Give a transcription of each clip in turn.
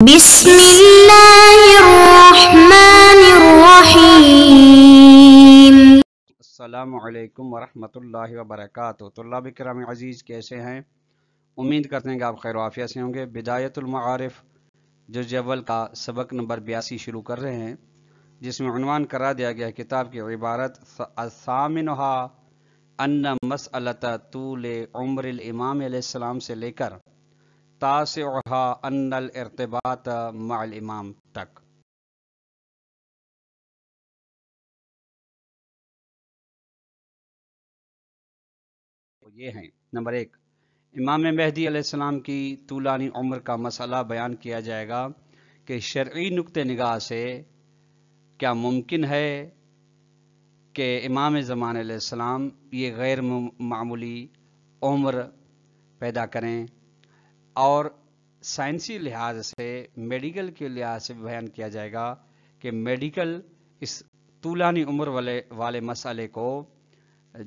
بسم اللہ الرحمن الرحیم۔ السلام علیکم ورحمۃ اللہ وبرکاتہ۔ طلاب کرام عزیز، کیسے ہیں؟ امید کرتے ہیں کہ آپ خیر و عافیت سے ہوں گے۔ بدایت المعارف جز اول کا سبق نمبر 82 شروع کر رہے ہیں، جس میں عنوان قرار دیا گیا کتاب کی عبارت الثامنھا ان مسئلۃ طول عمر الامام علیہ السلام سے لے کر تاسعھا ان الارتباط مع الامام تک۔ یہ ہیں: نمبر 1، امام مہدی علیہ السلام کی طولانی عمر کا مسئلہ بیان کیا جائے گا کہ شرعی نقطہ نگاہ سے کیا ممکن ہے کہ امام زمان علیہ السلام یہ غیر معمولی عمر پیدا کریں، اور سائنسی لحاظ سے، میڈیکل کے لحاظ سے بیان کیا جائے گا کہ میڈیکل اس طولانی عمر والے مسئلے کو،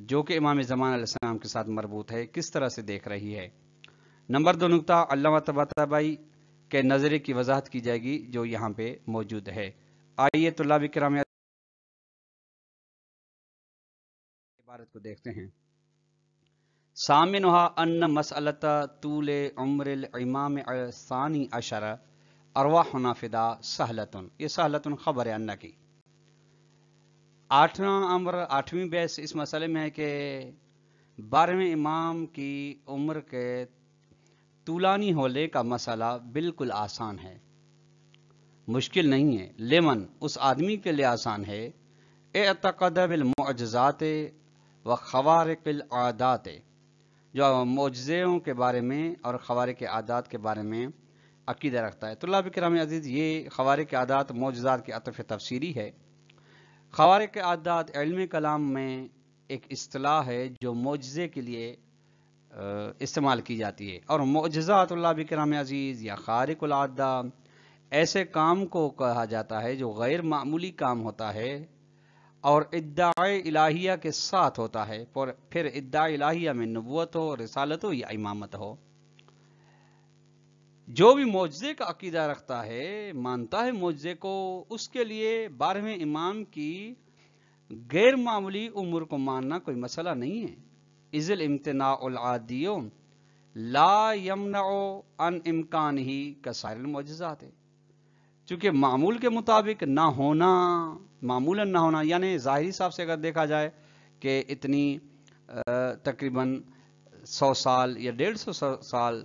جو کہ امام زمان علیہ السلام کے ساتھ مربوط ہے، کس طرح سے دیکھ رہی ہے۔ نمبر 2 نقطہ علامہ طباطبائی کے نظریے کی وضاحت کی جائے گی، جو یہاں پہ موجود ہے۔ آئیے طلاب کرام عبارت کو دیکھتے ہیں۔ ثامنھا ان مسئلۃ طول عمر الامام الثانی عشر ارواحنا فدا سہلۃ، یہ سہلۃ خبر ہے ان کی۔ آٹھویں بحث اس مسئلے میں ہے کہ 12ویں امام کی عمر کے طولانی ہونے کا مسئلہ بالکل آسان ہے، مشکل نہیں ہے۔ لیمن، اس آدمی کے لیے آسان ہے، اعتقد بالمعجزات و خوارق العادات، جو معجزوں کے بارے میں اور خوارق عادات کے بارے میں عقیدہ رکھتا ہے۔ طلاب کرام عزیز، یہ خوارق عادات معجزات کی عطف تفسیری ہے۔ خوارق عادات علم کلام میں ایک اصطلاح ہے جو معجزے کے لیے استعمال کی جاتی ہے، اور معجزات طلاب کرام عزیز یا خارق العادہ ایسے کام کو کہا جاتا ہے جو غیر معمولی کام ہوتا ہے اور ادعائے الہیہ کے ساتھ ہوتا ہے، پھر ادعائے الہیہ میں نبوت ہو، رسالت ہو یا امامت ہو۔ جو بھی معجزے کا عقیدہ رکھتا ہے، مانتا ہے معجزے کو، اس کے لیے 12ویں امام کی غیر معمولی عمر کو ماننا کوئی مسئلہ نہیں ہے۔ اذ الامتناع العادی لا یمنع عن امکانہ کسائر المعجزات، چونکہ معمول کے مطابق نہ ہونا، معمولاً نہ ہونا، یعنی ظاہری حساب سے اگر دیکھا جائے کہ اتنی تقریباً 100 سال یا 150 سال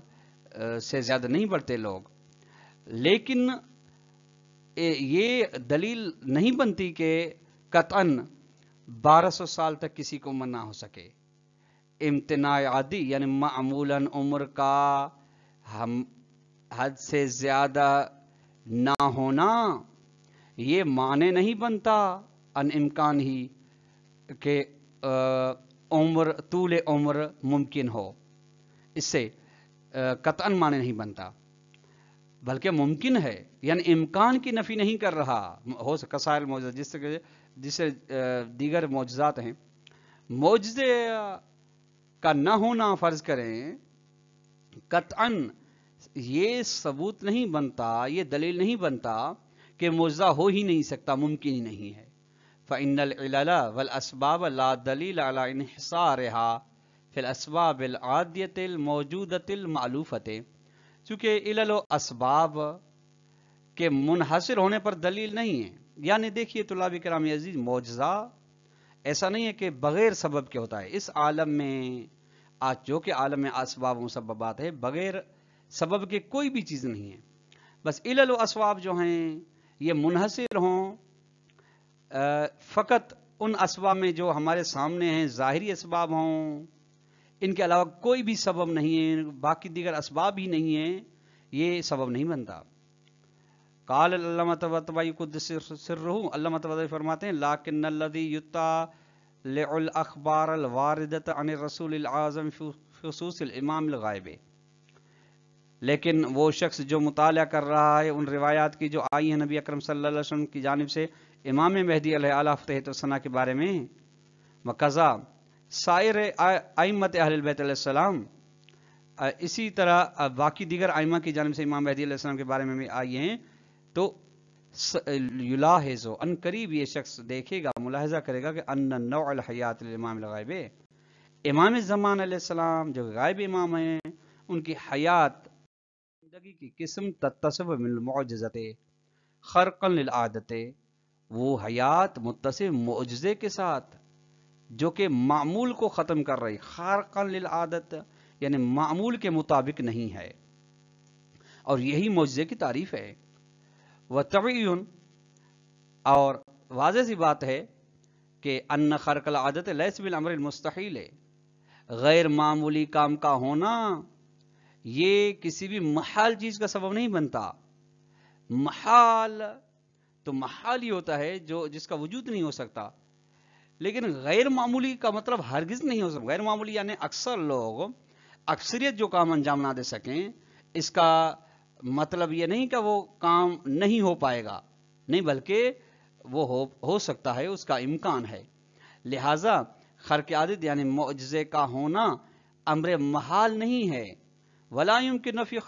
سے زیادہ نہیں بڑھتے لوگ، لیکن یہ دلیل نہیں بنتی کہ قطعاً 1200 سال تک کسی کو عمر نہ ہو سکے۔ امتناع عادی یعنی معمولاً عمر کا حد سے زیادہ نہ ہونا، یہ معنی نہیں بنتا ان امکان ہی کہ طول عمر ممکن ہو، اس سے قطعاً معنی نہیں بنتا، بلکہ ممکن ہے، یعنی امکان کی نفی نہیں کر رہا۔ ہو سکتا سائر معجزات جس سے دیگر معجزات ہیں، معجزے کا نہ ہونا فرض کریں، قطعاً یہ ثبوت نہیں بنتا، یہ دلیل نہیں بنتا کہ معجزہ ہو ہی نہیں سکتا، ممکن ہی نہیں ہے۔ فإن العلل والاسباب لا دلیل علی انحصارها فی الاسباب العادیۃ الموجودۃ المألوفۃ، چونکہ علل و اسباب کے منحصر ہونے پر دلیل نہیں ہے۔ یعنی دیکھیے طلاب کرام عزیز، معجزہ ایسا نہیں ہے کہ بغیر سبب کے ہوتا ہے۔ اس عالم میں آج جو کہ عالم میں اسباب و مسببات ہے، بغیر سبب کے کوئی بھی چیز نہیں ہے۔ بس علل و اسباب جو ہیں یہ منحصر ہوں فقط ان اسباب میں جو ہمارے سامنے ہیں، ظاہری اسباب ہوں، ان کے علاوہ کوئی بھی سبب نہیں ہے، باقی دیگر اسباب ہی نہیں ہیں، یہ سبب نہیں بنتا۔ قال علامہ طباطبائی قدس سرہ، علامہ طباطبائی فرماتے ہیں لیکن الذی یطالع الاخبار الواردۃ عن الرسول الاعظم خصوص الامام الغائب، لیکن وہ شخص جو مطالعہ کر رہا ہے ان روایات کی جو آئی ہیں نبی اکرم صلی اللہ علیہ وسلم کی جانب سے امام مہدی علیہ اعلیٰ فتح الثنا کے بارے میں، وقضا سائر ائمت اہل البیت علیہ السلام، اسی طرح باقی دیگر ائمہ کی جانب سے امام مہدی علیہ السلام کے بارے میں بھی آئی ہیں، تو یلاحظ ان قریب یہ شخص دیکھے گا، ملاحظہ کرے گا کہ ان نوع الحیات الامام الغائب، امام زمان علیہ السلام جو غائب امام ہیں، ان کی حیات زندگی کی قسم تتصف من المعجزت خرقا للعادت، وہ حیات متصف معجزے کے ساتھ جو کہ معمول کو ختم کر رہی، خارقا للعادت یعنی معمول کے مطابق نہیں ہے، اور یہی معجزے کی تعریف ہے۔ وطبعی، اور واضح سی بات ہے کہ ان خرق العادت لیس بالامر المستحیل، غیر معمولی کام کا ہونا یہ کسی بھی محال چیز کا سبب نہیں بنتا۔ محال تو محال ہی ہوتا ہے جو جس کا وجود نہیں ہو سکتا، لیکن غیر معمولی کا مطلب ہرگز نہیں ہو سکتا۔ غیر معمولی یعنی اکثر لوگ اکثریت جو کام انجام نہ دے سکیں، اس کا مطلب یہ نہیں کہ وہ کام نہیں ہو پائے گا، نہیں، بلکہ وہ ہو سکتا ہے، اس کا امکان ہے۔ لہذا خرق عادت یعنی معجزے کا ہونا امر محال نہیں ہے۔ ولا يمكن نفی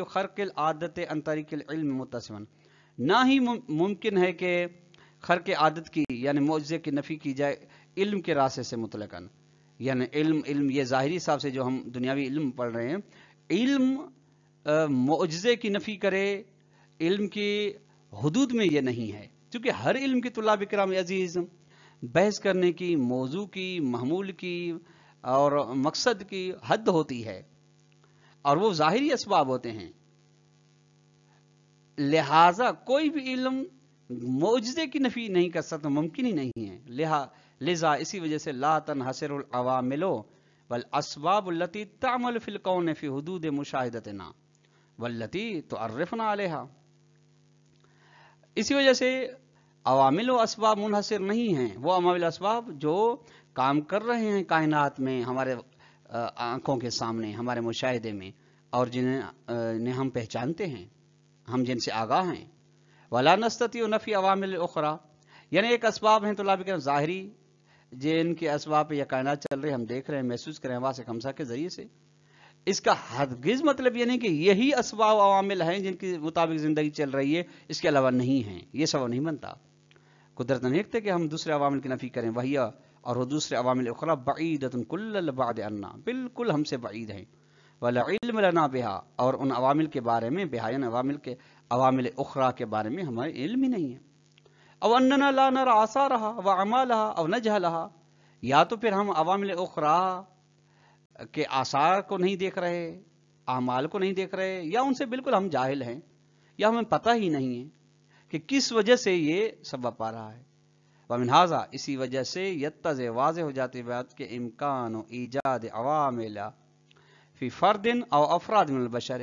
خرق العادت عن طریق العلم متصفا، نہ ہی ممکن ہے کہ خرق عادت کی یعنی معجزے کی نفی کی جائے علم کے راستے سے مطلقاً، یعنی علم یہ ظاہری حساب سے جو ہم دنیاوی علم پڑھ رہے ہیں، علم معجزے کی نفی کرے، علم کی حدود میں یہ نہیں ہے، کیونکہ ہر علم کی طلاب کرام عزیز بحث کرنے کی، موضوع کی، محمول کی اور مقصد کی حد ہوتی ہے، اور وہ ظاہری اسباب ہوتے ہیں۔ لہذا کوئی بھی علم معجزے کی نفی نہیں کر سکتا، ممکن ہی نہیں ہے۔ لذا اسی وجہ سے لا تنحصر العوامل والاسباب التي تعمل في الكون في حدود مشاہدتنا والتي تعرفنا علیہا، اسی وجہ سے عوامل و اسباب منحصر نہیں ہیں، وہ عوامل اسباب جو کام کر رہے ہیں کائنات میں، ہمارے آنکھوں کے سامنے، ہمارے مشاہدے میں، اور جنہیں ہم پہچانتے ہیں، ہم جن سے آگاہ ہیں۔ ولا نستطيع نفی عوامل اخرى، یعنی ایک اسباب ہیں طلاب کے ظاہری، جن کے اسباب پہ یہ کائنات چل رہے، ہم دیکھ رہے ہیں، محسوس کریں حواس خمسہ کے ذریعے سے، اس کا ہرگز مطلب یہ نہیں کہ یہی اسباب عوامل ہیں جن کے مطابق زندگی چل رہی ہے، اس کے علاوہ نہیں ہیں، یہ سبب نہیں بنتا۔ قدرت نہیں رکھتے کہ ہم دوسرے عوامل کی نفی کریں، وہی اور وہ دوسرے عوامل اخرى بعیدۃ کل البعد عنا، بالکل ہم سے بعید ہیں۔ ولا علم لنا بها، اور ان عوامل کے بارے میں، بہائن عوامل اخرى کے بارے میں ہمارے علم ہی نہیں ہے۔ او اننا لا نرى آثارها واعمالها او نجهلها، یا تو پھر ہم عوامل اخرى کے آثار کو نہیں دیکھ رہے، اعمال کو نہیں دیکھ رہے، یا ان سے بالکل ہم جاہل ہیں، یا ہمیں پتہ ہی نہیں ہے کہ کس وجہ سے یہ سبب پا رہا ہے۔ ومن ھذا، اسی وجہ سے یتضح واضح ہو جاتی بات کہ امکان و ایجاد عوامل فی فرد او افراد من البشر،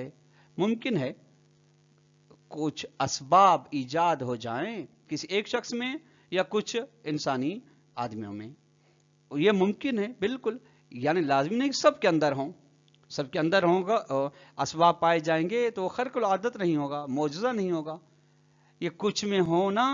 ممکن ہے کچھ اسباب ایجاد ہو جائیں کسی ایک شخص میں یا کچھ انسانی آدمیوں میں، یہ ممکن ہے بالکل، یعنی لازمی نہیں کہ سب کے اندر ہوں، سب کے اندر ہوگا اسباب پائے جائیں گے تو خرق العادت نہیں ہوگا، معجزہ نہیں ہوگا، یہ کچھ میں ہونا،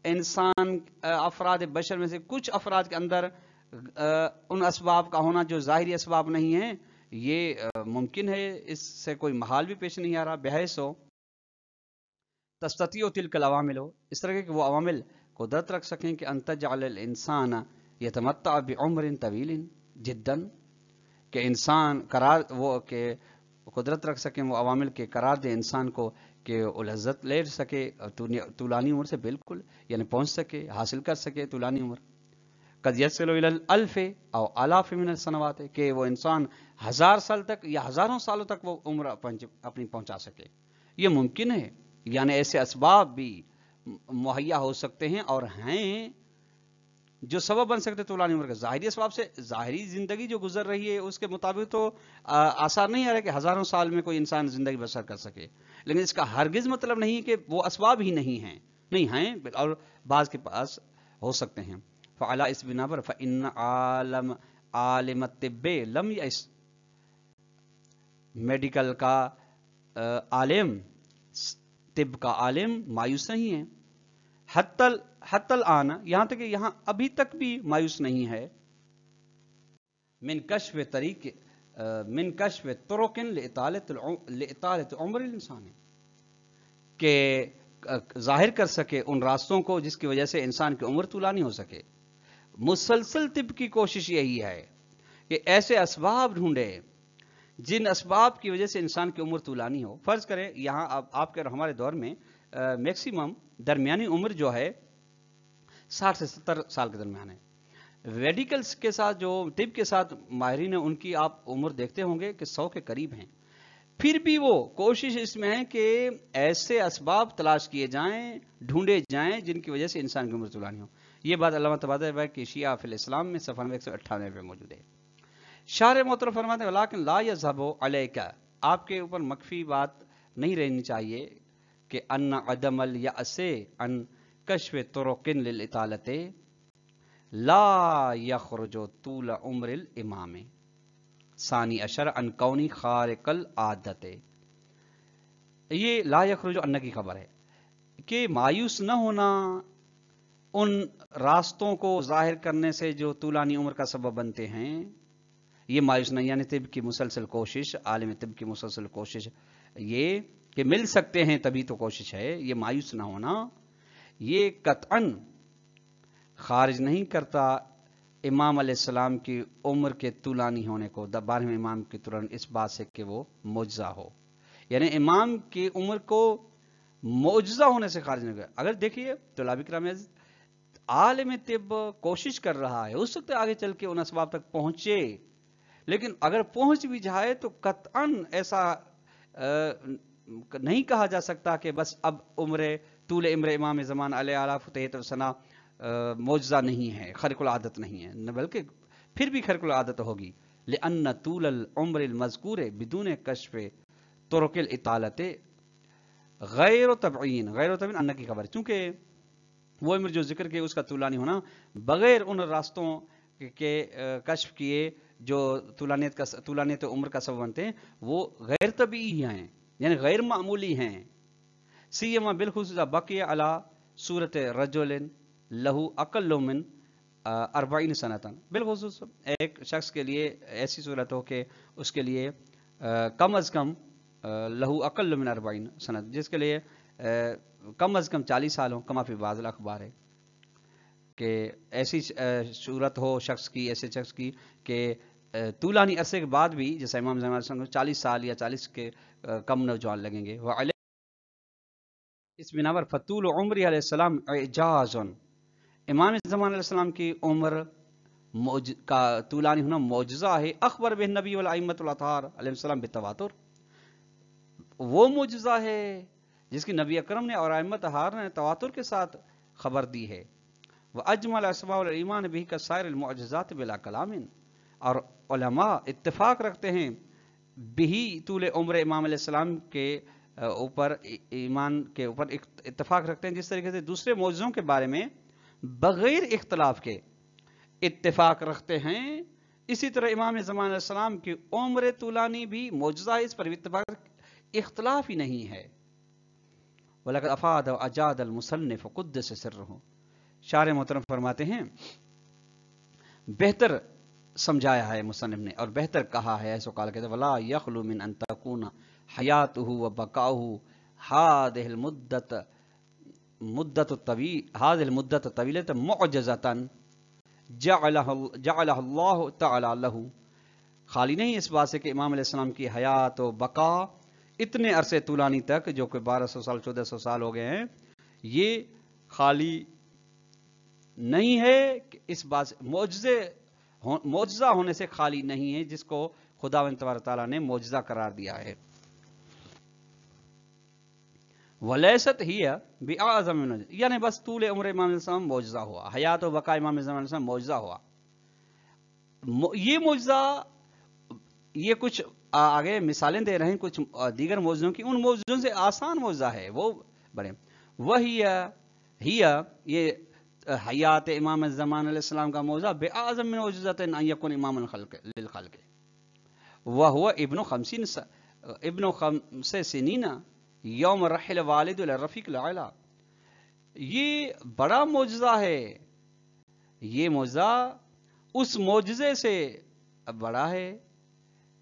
انسان افراد بشر میں سے کچھ افراد کے اندر ان اسباب کا ہونا جو ظاہری اسباب نہیں ہیں، یہ ممکن ہے، اس سے کوئی محال بھی پیش نہیں آ رہا۔ بحیث ہو تستطیع تلک العوامل، اس طرح کہ وہ عوامل قدرت رکھ سکیں کہ ان تجعل الانسان یتمتع بعمر طویل جدا، کہ انسان قدرت رکھ سکیں وہ عوامل کے قرار دے انسان کو کہ وہ لذت لے سکے طولانی عمر سے، بالکل، یعنی پہنچ سکے، حاصل کر سکے طولانی عمر۔ قد یصل الی الالف او الاف من السنوات، کہ وہ انسان 1000 سال تک یا ہزاروں سالوں تک وہ عمر اپنی پہنچا سکے، یہ ممکن ہے، یعنی ایسے اسباب بھی مہیا ہو سکتے ہیں اور ہیں جو سبب بن سکتے طولانی عمر کا۔ ظاہری اسباب سے ظاہری زندگی جو گزر رہی ہے اس کے مطابق تو آثار نہیں آ رہا کہ ہزاروں سال میں کوئی انسان زندگی بسر کر سکے، لیکن اس کا ہرگز مطلب نہیں کہ وہ اسباب ہی نہیں ہیں، نہیں ہیں، اور بعض کے پاس ہو سکتے ہیں۔ فعلی اس بنا پر فإن عالم الطب لم یئس، میڈیکل کا عالم، طب کا عالم مایوس نہیں ہے، حتی الآن، یہاں تک کہ یہاں ابھی تک بھی مایوس نہیں ہے، من کشف طریق من کشف طرق لإطالة عمر الانسان، کہ ظاہر کر سکے ان راستوں کو جس کی وجہ سے انسان کی عمر طولانی ہو سکے۔ مسلسل طب کی کوشش یہی ہے کہ ایسے اسباب ڈھونڈے جن اسباب کی وجہ سے انسان کی عمر طولانی ہو۔ فرض کریں یہاں آپ کے ہمارے دور میں میکسیمم درمیانی عمر جو ہے 60 سے 70 سال کے درمیان ہے۔ میڈیکلز کے ساتھ جو طب کے ساتھ ماہرین ہیں ان کی آپ عمر دیکھتے ہوں گے کہ 100 کے قریب ہیں، پھر بھی وہ کوشش اس میں ہے کہ ایسے اسباب تلاش کیے جائیں، ڈھونڈے جائیں جن کی وجہ سے انسان کی عمر طولانی ہو۔ یہ بات علامہ طباطبائی بھائی کی شیعہ فی الاسلام میں صفحہ 198 پہ موجود ہے۔ شارح محترم فرماتے ہیں ولیکن لا یذهب علیک، آپ کے اوپر مخفی بات نہیں رہنی چاہیے کہ ان عدم الیأس ان کشف طرق للإطالة لا یخرج طول عمر الامام ثانی عشر ان کونی خارق العادت۔ یہ لا یخرج ان کی خبر ہے کہ مایوس نہ ہونا ان راستوں کو ظاہر کرنے سے جو طولانی عمر کا سبب بنتے ہیں، یہ مایوس نہیں، یعنی طب کی مسلسل کوشش، عالم طب کی مسلسل کوشش یہ کہ مل سکتے ہیں تبھی تو کوشش ہے، یہ مایوس نہ ہونا یہ قطعاً خارج نہیں کرتا امام علیہ السلام کی عمر کے طولانی ہونے کو 12ویں امام کی ترنت اس بات سے کہ وہ معجزہ ہو، یعنی امام کی عمر کو معجزہ ہونے سے خارج نہیں کرتا۔ اگر دیکھیے طلاب کرام عزیز، عالم طب کوشش کر رہا ہے، اس وقت آگے چل کے ان اسباب تک پہنچے، لیکن اگر پہنچ بھی جائے تو قطعاً ایسا نہیں کہا جا سکتا کہ بس اب طول عمر امام زمان علیہ آلاف تحت وسنا معجزہ نہیں ہے، خارق العادت نہیں ہے، نہ بلکہ پھر بھی خارق العادت ہوگی۔ لأن طول العمر المذکور بدون کشف طرق الإطالة غیر طبعین، غیر طبعین ان کی خبر، چونکہ وہ عمر جو ذکر کیے اس کا طولانی ہونا بغیر ان راستوں کے کشف کیے جو طولانیت عمر کا سبب بنتے ہیں، وہ غیر طبیعی ہیں، یعنی غیر معمولی ہیں۔ سیما بالخصوص بقی علی صورت رجل لہو اقل من 40 سنتاً، بالخصوص ایک شخص کے لیے ایسی صورت ہو کہ اس کے لیے کم از کم لہو اقل من 40 سنت، جس کے لیے کم از کم 40 سال ہوں، کما فی بعض الاخبار ہے کہ ایسی صورت ہو شخص کی، ایسے شخص کی کہ طولانی عرصے کے بعد بھی جیسے امام زمان علیہ السلام 40 سال یا 40 کے کم نوجوان لگیں گے۔ اس بنا پر فطول عمر علیہ السلام اعجاز، امام زمان علیہ السلام کی عمر کا طولانی ہونا معجزہ ہے۔ اخبر بہ نبی والائمۃ الاطہار علیہ السلام بالتواتر، وہ معجزہ ہے جس کی نبی اکرم نے اور ائمۃ اطہار نے تواتر کے ساتھ خبر دی ہے۔ واجمع الاسماء والایمان به كسائر المعجزات بلا کلام، اور علماء اتفاق رکھتے ہیں بھی طول عمر امام علیہ السلام کے اوپر، ایمان کے اوپر اتفاق رکھتے ہیں جس طریقے سے دوسرے معجزوں کے بارے میں بغیر اختلاف کے اتفاق رکھتے ہیں، اسی طرح امام زمان علیہ السلام کی عمر طولانی بھی معجزہ ہے، اس پر اتفاق اختلاف ہی نہیں ہے۔ وَلَقَدْ أَفَادَ وَأَجَادَ الْمُصَنِّفُ قُدِّسَ سِرُّهُ، شارح محترم فرماتے ہیں بہتر سمجھایا ہے مصنف نے اور بہتر کہا ہے، ایسا قال کہتے ولا یخلو من ان تکون حیاتہ و بقاؤہ هذه المدت الطویلۃ معجزۃ جعلها اللہ تعالی له، خالی نہیں اس بات سے کہ امام علیہ السلام کی حیات و بقا اتنے عرصے طولانی تک جو کہ 1200 سال 1400 سال ہو گئے ہیں، یہ خالی نہیں ہے کہ اس بات سے معجزہ ہونے سے خالی نہیں ہے جس کو خداوند تبارک تعالیٰ نے معجزہ قرار دیا ہے۔ ولیست ہی بِأَعْظَمِ مِنْ، یعنی بس طول عمر امام علیہ السلام معجزہ ہوا، حیات و بقا امام علیہ السلام معجزہ ہوا۔ یہ معجزہ، یہ کچھ آگے مثالیں دے رہے ہیں کچھ دیگر معجزوں کی، ان معجزوں سے آسان معجزہ ہے وہ بڑے، وہی یہ حیات امام زمان علیہ السلام کا معجزہ بِأَعْظَمِ مِنْ معجزۃ ان یکون امام للخلق وهو ابن 5 سنین یوم رحل والد الرفیق الاعلی، یہ بڑا معجزہ ہے۔ یہ معجزہ اس معجزے سے بڑا ہے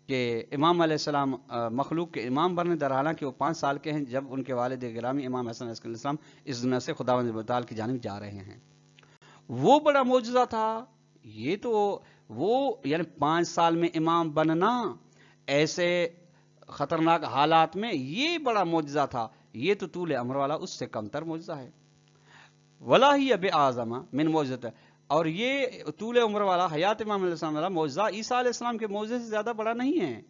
کہ امام علیہ السلام مخلوق کے امام بنے، در حالانکہ وہ 5 سال کے ہیں جب ان کے والد گرامی امام حسن علیہ السلام اس دنیا سے خداوند متعال کی جانب جا رہے ہیں. وہ بڑا معجزہ تھا. یہ تو وہ یعنی 5 سال میں امام بننا ایسے خطرناک حالات میں یہ بڑا معجزہ تھا. یہ تو طول عمر والا اس سے کم تر معجزہ ہے. ولا ہی اب اعظم من معجزت، اور یہ طول عمر والا حیات امام علیہ السلام والا معجزہ عیسیٰ علیہ السلام کے معجزے سے زیادہ بڑا نہیں ہے.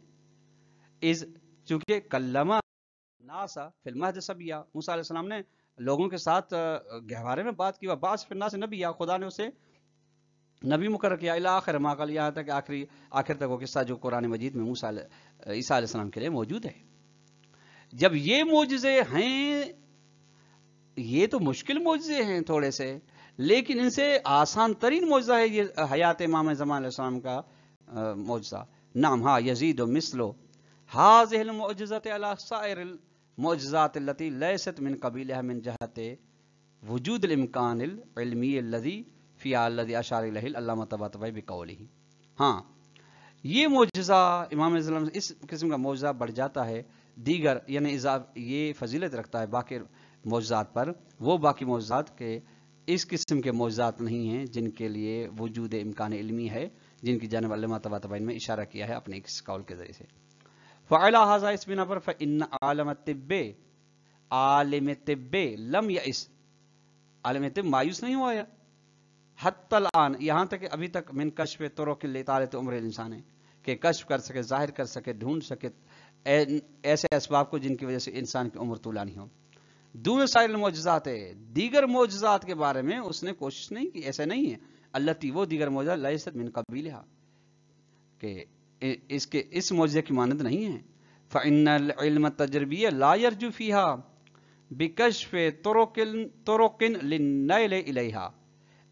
اس چونکہ کلمہ ناسا فی المہد صبیہ، موسیٰ علیہ السلام نے لوگوں کے ساتھ گہوارے میں بات کی، بعض فی الناس نبی، یا خدا نے اسے نبی مقرر کیا الی آخر ما قال، یہاں تک کہ آخر تک وہ قصہ جو قرآن مجید میں عیسیٰ علیہ السلام کے لیے موجود ہے. جب یہ معجزے ہیں، یہ تو مشکل معجزے ہیں تھوڑے سے، لیکن ان سے آسان ترین معجزہ ہے یہ حیات امام زمان علیہ السلام کا معجزہ. نعم ہاں یزید و مثلو هذه المعجزات على سائر المعجزات التي ليست من قبيلها من جهة وجود الامکان العلمی الذي فی الذي اشار الیہ العلامہ طباطبائی بقوله. ہاں یہ معجزہ امام علیہ السلام، اس قسم کا معجزہ بڑھ جاتا ہے دیگر، یعنی یہ فضیلت رکھتا ہے باقی معجزات پر، وہ باقی معجزات کے اس قسم کے معجزات نہیں ہیں جن کے لیے وجود امکان علمی ہے، جن کی جانب علامہ طباطبائی نے اشارہ کیا ہے اپنے ایک قول کے ذریعے سے. فعلا هذا اس بنا پر فإن عالم الطب، عالم طب لم یئس، عالم طب مایوس نہیں ہوا ہے حتی الان، یہاں تک کہ ابھی تک من کشف طرق لطالت عمر الانسان ہے، کہ کشف کر سکے، ظاہر کر سکے، ڈھونڈ سکے ایسے اسباب کو جن کی وجہ سے انسان کی عمر طولانی ہو. دون سائر المعجزات ہے، دیگر معجزات کے بارے میں اس نے کوشش نہیں کی، ایسے نہیں ہے. التی وہ دیگر معجزات لیست من قبیلہا، کہ اس معجزے کی مانند نہیں ہے. فإن العلم التجربی لا يرجو فيها بکشف طرق للنیل الیہا.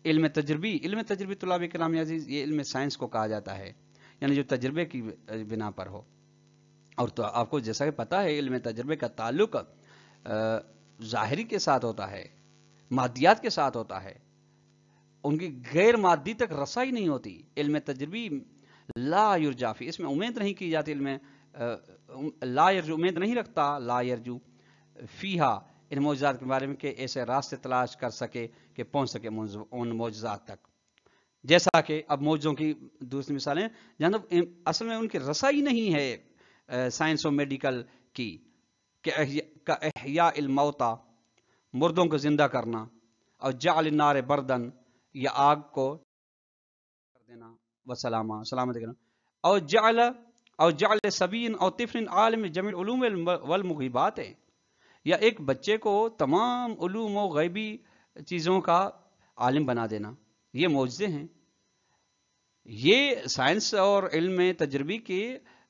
علم تجربی طلاب کرام عزیز، یہ علم سائنس کو کہا جاتا ہے، یعنی جو تجربے کی بنا پر ہو. اور تو آپ کو جیسا کہ پتا ہے علم تجربے کا تعلق ظاہری کے ساتھ ہوتا ہے، مادیات کے ساتھ ہوتا ہے، ان کی غیر مادی تک رسائی نہیں ہوتی. علم تجربی لا یرجا فی، اس میں امید نہیں کی جاتی، علم لا یرجو امید نہیں رکھتا، لا یرجو فیہا ان معجزات کے بارے میں کہ ایسے راستے تلاش کر سکے کہ پہنچ سکے ان معجزات تک. جیسا کہ اب معجزوں کی دوسری مثالیں جہاں اصل میں ان کی رسائی نہیں ہے سائنس و میڈیکل کی، کہ احیاء الموتا، مردوں کو زندہ کرنا، اور جعل النار بردن، یا آگ کو کر دینا، وسلامہ سلامت کرنا، اور جعل سبین اور طفل عالم جمع العلوم والمغیبات ہے، یا ایک بچے کو تمام علوم و غیبی چیزوں کا عالم بنا دینا. یہ معجزے ہیں. یہ سائنس اور علم تجربی کی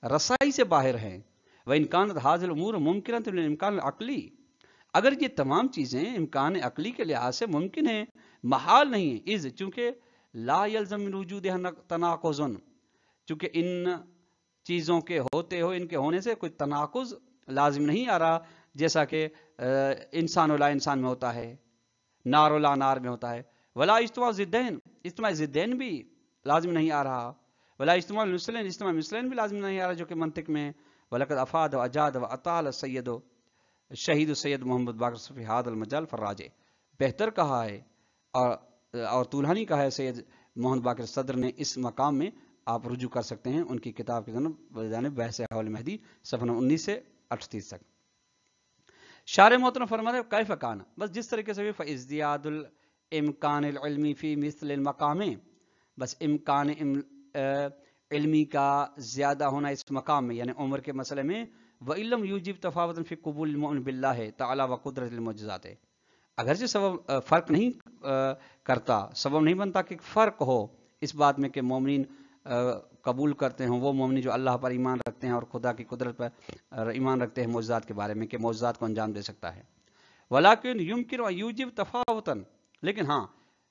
رسائی سے باہر ہیں. وَإِنْ كَانَتْ هَذِهِ الْأُمُورُ مُمْكِنَةً لِلْإِمْكَانِ الْعَقْلِي، اگر یہ تمام چیزیں امکان عقلی کے لحاظ سے ممکن ہیں، محال نہیں ہے. از چونکہ لا يلزم من وجودها تناقض، چونکہ ان چیزوں کے ہوتے ہو، ان کے ہونے سے کوئی تناقض لازم نہیں آ رہا، جیسا کہ انسان و لا انسان میں ہوتا ہے، نار و لا نار میں ہوتا ہے. ولا اجتماع ضدین، اجتماع ضدین بھی لازم نہیں آ رہا. ولا اجتماع مثلین، اجتماع مثلین بھی لازم نہیں آ رہا جو کہ منطق میں. وَلَقَدْ أَفَادَ وَأَجَادَ وَأَطَالَ السَّيِّدُ شہید سید محمد باقر صفی هذا المجال فراج، بہتر کہا ہے اور طولانی کہا ہے سید محمد باقر صدر نے اس مقام میں. آپ رجوع کر سکتے ہیں ان کی کتاب کی جانب بحث حول مہدی صفحہ 19 سے 38 تک. شارح محترم فرماتے ہیں کیف کان، بس جس طریقے سے بھی فازدیاد الامکان العلمی فی مثل المقام، بس امکان علمی کا زیادہ ہونا اس مقام میں یعنی عمر کے مسئلے میں، وَإِلَّمْ يُوجِبْ تَفَاوُتًا فِي قبول المؤمن باللہ تعالی وقدرت المعجزات، اگرچہ سبب فرق نہیں کرتا، سبب نہیں بنتا کہ فرق ہو اس بات میں کہ مومنین قبول کرتے ہیں وہ مومنین جو اللہ پر ایمان رکھتے ہیں اور خدا کی قدرت پر ایمان رکھتے ہیں معجزات کے بارے میں کہ معجزات کو انجام دے سکتا ہے. ولیکن یمکن و یوجب تفاوتاً، لیکن ہاں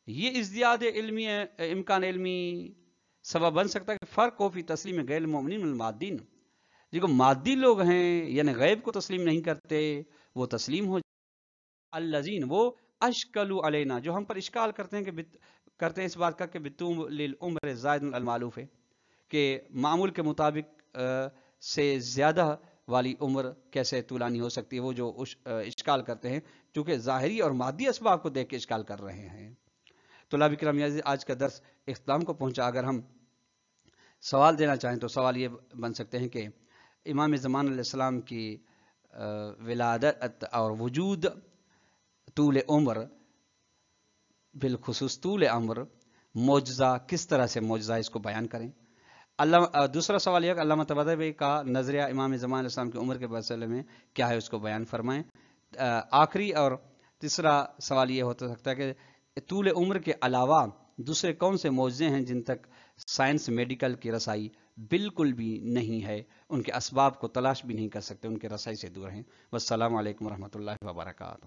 یہ ازدیاد علمی امکان علمی سبب بن سکتا ہے کہ فرق ہو فی تسلیم غیر المؤمنین المادین، جو مادی لوگ ہیں یعنی غیب کو تسلیم نہیں کرتے وہ تسلیم ہو جائے. الذین وہ اشکلوا علینا، جو ہم پر اشکال کرتے ہیں کہ کرتے ہیں اس بات کا کہ بتوم للعمر زائد المعلوف ہے، کہ معمول کے مطابق سے زیادہ والی عمر کیسے طولانی ہو سکتی ہے، وہ جو اشکال کرتے ہیں، چونکہ ظاہری اور مادی اسباب کو دیکھ کے اشکال کر رہے ہیں۔ طلاب کرام عزیز، آج کا درس اختتام کو پہنچا۔ اگر ہم سوال دینا چاہیں تو سوال یہ بن سکتے ہیں کہ امام زمان علیہ السلام کی ولادت اور وجود، طول عمر، بالخصوص طول عمر، معجزہ، کس طرح سے معجزہ اس کو بیان کریں۔ دوسرا سوال یہ کہ علامہ طباطبائی کا نظریہ امام زمان علیہ السلام کی عمر کے مسئلے میں کیا ہے، اس کو بیان فرمائیں۔ آخری اور تیسرا سوال یہ ہو سکتا ہے کہ طول عمر کے علاوہ دوسرے کون سے معجزے ہیں جن تک سائنس میڈیکل کی رسائی بالکل بھی نہیں ہے، ان کے اسباب کو تلاش بھی نہیں کر سکتے، ان کے رسائی سے دور ہیں۔ والسلام علیکم ورحمۃ اللہ وبرکاتہ۔